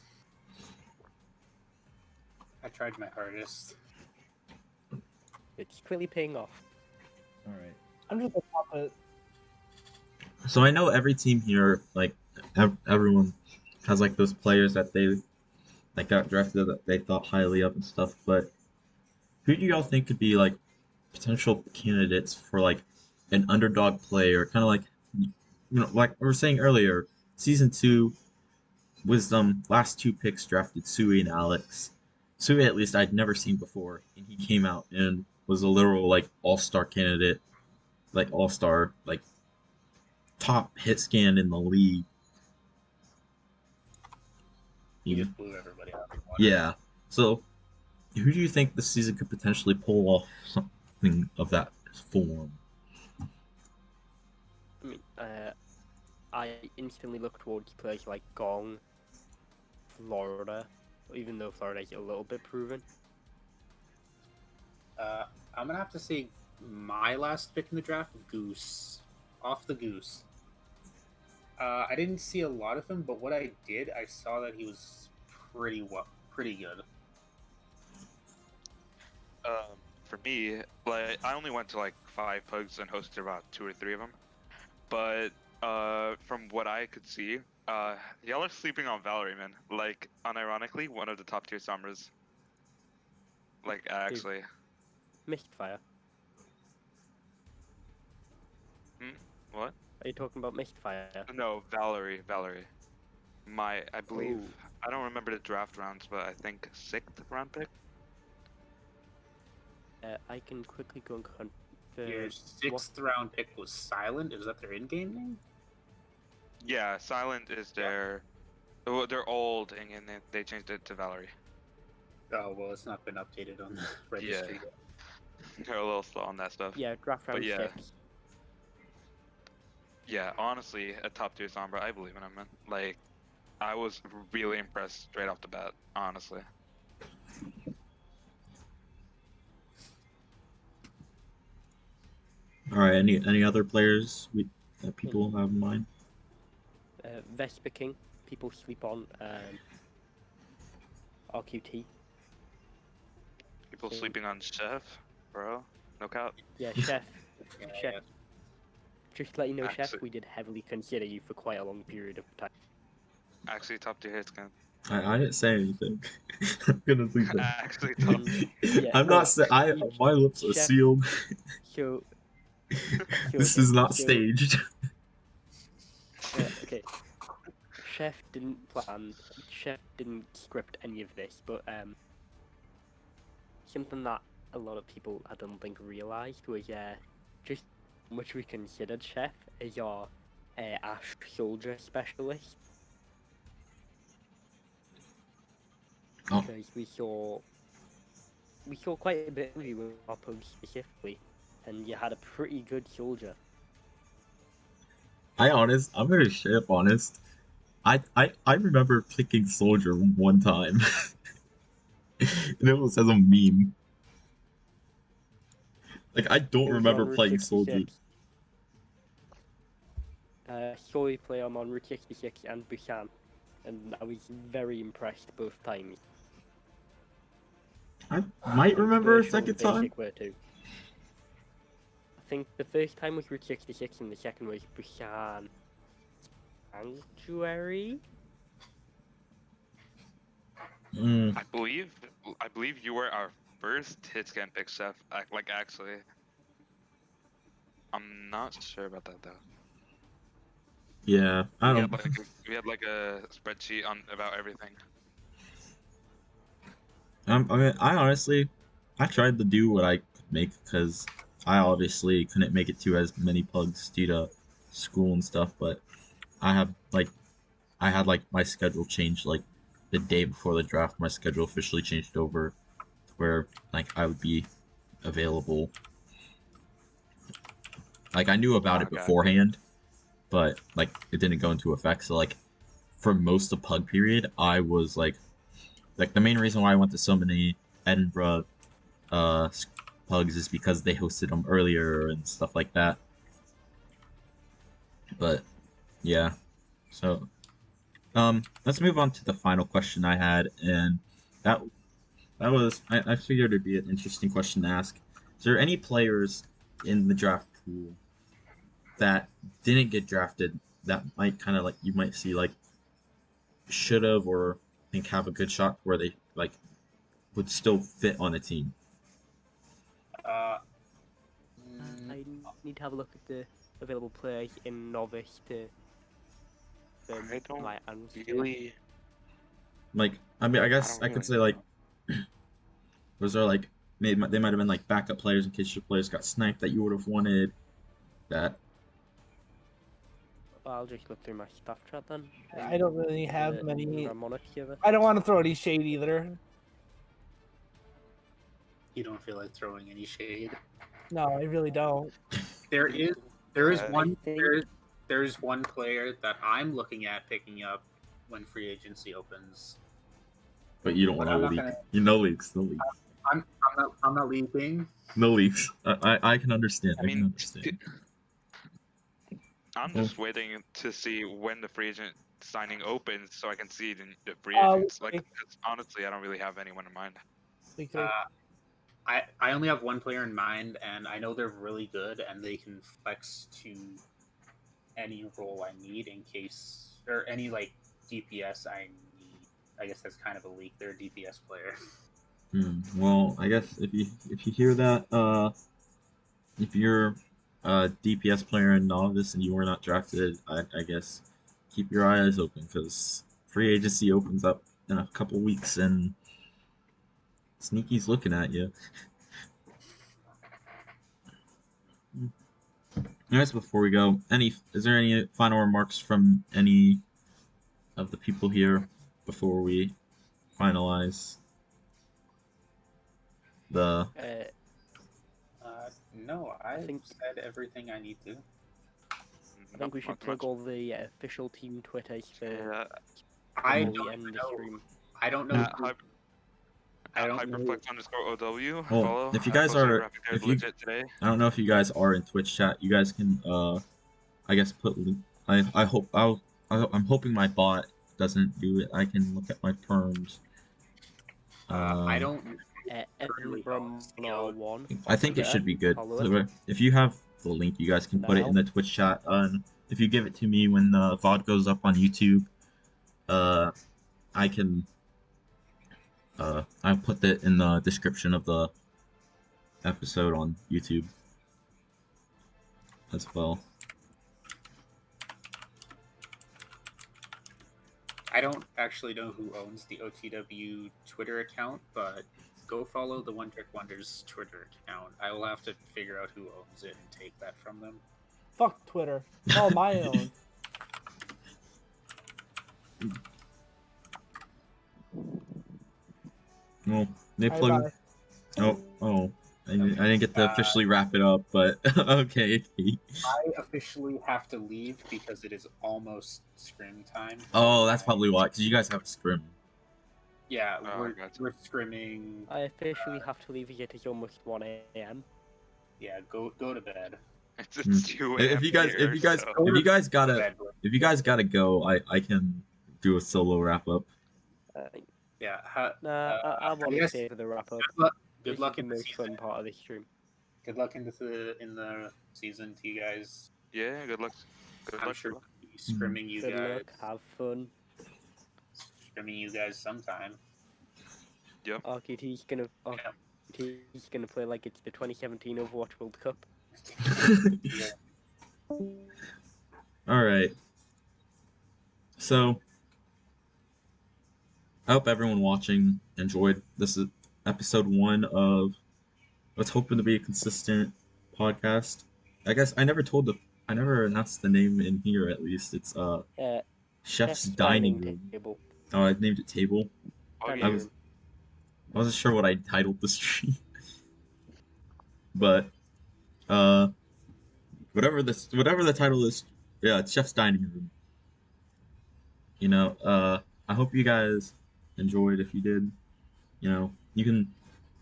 I tried my hardest. It's clearly paying off. All right. I'm just a puppet. So I know every team here, like everyone, has like those players that they like got drafted that they thought highly of and stuff. But who do y'all think could be like potential candidates for like an underdog player, kind of like like we were saying earlier, season 2, Wisdom last 2 picks drafted Sui and Alex. Sui at least I'd never seen before, and he came out and was a literal like all-star candidate, like all-star like top hit scan in the league. He Yeah. just blew everybody out. Yeah. So, who do you think this season could potentially pull off something of that form? I mean, I instantly look towards players like Gong, Florida, even though Florida is a little bit proven. I'm gonna have to say my last pick in the draft, Goose. Off the Goose. I didn't see a lot of him, but what I did, I saw that he was pretty good. For me, like I only went to like 5 pugs and hosted about 2 or 3 of them. But from what I could see, y'all are sleeping on Valerie, man. Like unironically, one of the top tier Sombras. Like actually. Mistfire. What? Are you talking about Mistfire? No, Valerie. I believe. Ooh. I don't remember the draft rounds, but I think 6th round pick. I can quickly go and confirm. Your 6th round pick was Silent. Is that their in-game name? Yeah, Silent is their. Well, they're old, and they changed it to Valerie. Oh well, it's not been updated on the registry yet. They're a little slow on that stuff. Yeah, draft round yeah. 6. Yeah, honestly, a top tier Sombra, I believe in him, man. Like, I was really impressed straight off the bat, honestly. All right. Any other players that people have in mind? Vesper King. People sleep on. RQT. People So- sleeping on Chef, bro. No cap. Yeah, Chef. Yeah, Chef. yeah. Just to let you know, Chef, Actually- we did heavily consider you for quite a long period of time. Actually, top tier hits, man. I didn't say anything. I'm gonna sleep in. Actually, top Yeah, I'm not. My lips are Chef- sealed. So, This okay, is not so- staged. Okay. Chef didn't script any of this, but something that a lot of people I don't think realised was just how much we considered Chef as our Ash Soldier specialist. Oh. Because we saw quite a bit of you with our pug specifically, and you had a pretty good soldier. I'm gonna straight up honest. I remember picking Soldier one time. And it was as a meme. Like I don't It was remember on Route playing 66. Soldier. Saw you play on Route 66 and Busan, and I was very impressed both times. I might remember a Virtual and second time. Basic were too. I think the first time was Route 66 and the second was Busan Sanctuary. Mm, I believe you were our first hit scan pick, Chef. Like actually, I'm not sure about that though. yeah, I We don't. had like a spreadsheet on about everything. I mean, I honestly, I tried to do what I could make because I obviously couldn't make it to as many pugs due to school and stuff. But I had like my schedule changed like the day before the draft. My schedule officially changed over to where like I would be available. Like I knew about it Okay. beforehand, but like it didn't go into effect. So like for most of pug period, I was like the main reason why I went to so many Edinburgh pugs is because they hosted them earlier and stuff like that. But yeah, so let's move on to the final question I had, and that was I figured it'd be an interesting question to ask. Is there any players in the draft pool that didn't get drafted that might kind of like you might see like should have or think have a good shot where they like would still fit on a team? Uh, I need to have a look at the available players in novice to. I don't my answer. really. Like I mean I guess don't I could really say like was there like they might have been like backup players in case your players got sniped that you would have wanted that. I'll just look through my staff chat then. I don't really have many. Ramonic here. I don't want to throw any shade either. you don't feel like throwing any shade. No, I really don't. There is I one think- there's one player that I'm looking at picking up when free agency opens. But you don't But want I'm to not leak. gonna- You no leaks, no leaks. I'm not leaving. No leaks. I can understand. I I can mean, understand. I'm just waiting to see when the free agent signing opens so I can see the free Uh, agents. Like, okay. 'cause honestly, I don't really have anyone in mind. Week 3. I only have one player in mind, and I know they're really good, and they can flex to any role I need in case, or any like DPS I need. I guess that's kind of a leak. They're a DPS player. Well, I guess if you hear that, if you're a DPS player and novice and you were not drafted, I guess keep your eyes open because free agency opens up in a couple weeks and Sneaky's looking at you. I guess before we go, is there any final remarks from any of the people here before we finalize the? No, I think- said everything I need to. I think we should Not much. plug all the official team Twitters for Yeah, I before we don't end the know. stream. I don't know. at who- I don't know. Hyperflex_OW. Well, Follow. if you I guys posted are- Rapid Guard if you- legit today. I don't know if you guys are in Twitch chat. You guys can, I guess put. I hope I'm hoping my bot doesn't do it. I can look at my perms. I don't. Evan Currently from on R1. I think it should be good. Follow So if you have the link, you guys can put it in the Twitch chat. And if you give it to me when the VOD goes up on YouTube, I can. I'll put that in the description of the episode on YouTube as well. I don't actually know who owns the OTW Twitter account, but go follow the One Trick Wonders Twitter account. I will have to figure out who owns it and take that from them. Fuck Twitter. It's all my own. Well, they Bye plug. bye. Oh. I didn't get to officially wrap it up, but okay. I officially have to leave because it is almost scrim time. Oh, that's probably why. Because you guys have a scrim. Yeah, Oh, I we're gotcha. scrimming. I officially have to leave here. It's almost 1 a.m. Yeah, go to bed. It's 2 If a.m. you guys here, so- if you guys Go to gotta bed, bro. if you guys gotta go, I can do a solo wrap up. Yeah. I want to guess- stay for the wrap up. Good luck in the most fun season. part of the stream. Good luck in the season to you guys. Yeah, good luck. Good I'm luck. sure Good luck. we'll be scrimming you Good guys. luck. Have fun. Scrimming you guys sometime. RKT's gonna play like it's the 2017 Overwatch World Cup. All right. So, I hope everyone watching enjoyed. This is episode 1 of what's hoping to be a consistent podcast. I guess I never announced the name in here. At least it's Chef's Dining Room. Table. Oh, I named it Table. Oh, Dining yeah. room. I wasn't sure what I titled the stream, but whatever the title is, yeah, it's Chef's Dining Room. You know, I hope you guys enjoyed. If you did, you know, you can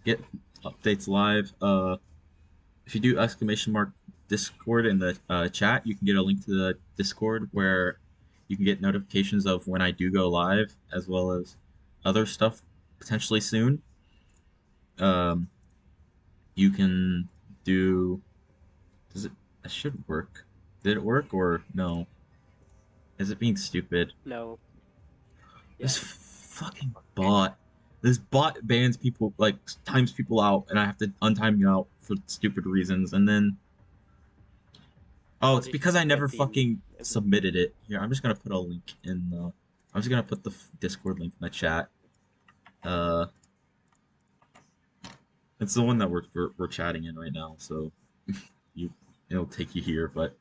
get updates live. If you do !Discord in the chat, you can get a link to the Discord where you can get notifications of when I do go live, as well as other stuff potentially soon. You can do. It should work. Did it work or no? Is it being stupid? No. This fucking bot. This bot bans people, like, times people out, and I have to untime you out for stupid reasons, and then. Oh, it's because I never fucking submitted it. Here, I'm just gonna put a link in the. I'm just gonna put the Discord link in the chat. It's the one that we're chatting in right now, so it'll take you here. But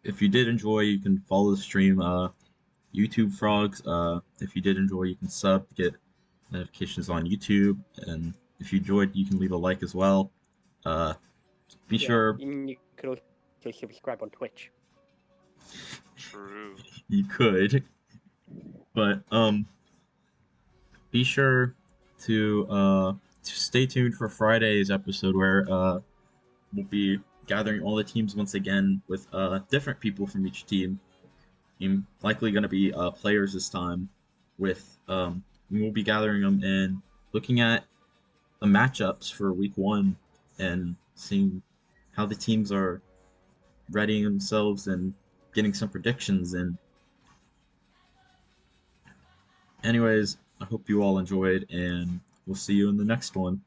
if you did enjoy, you can follow the stream. YouTube Frogs. If you did enjoy, you can sub to get notifications on YouTube, and if you enjoyed, you can leave a like as well. Be sure You could also subscribe on Twitch. True. you could, but be sure to stay tuned for Friday's episode where we'll be gathering all the teams once again with different people from each team. You're likely going to be players this time. With we'll be gathering them and looking at the matchups for week 1 and seeing how the teams are readying themselves and getting some predictions in. Anyways, I hope you all enjoyed, and we'll see you in the next one.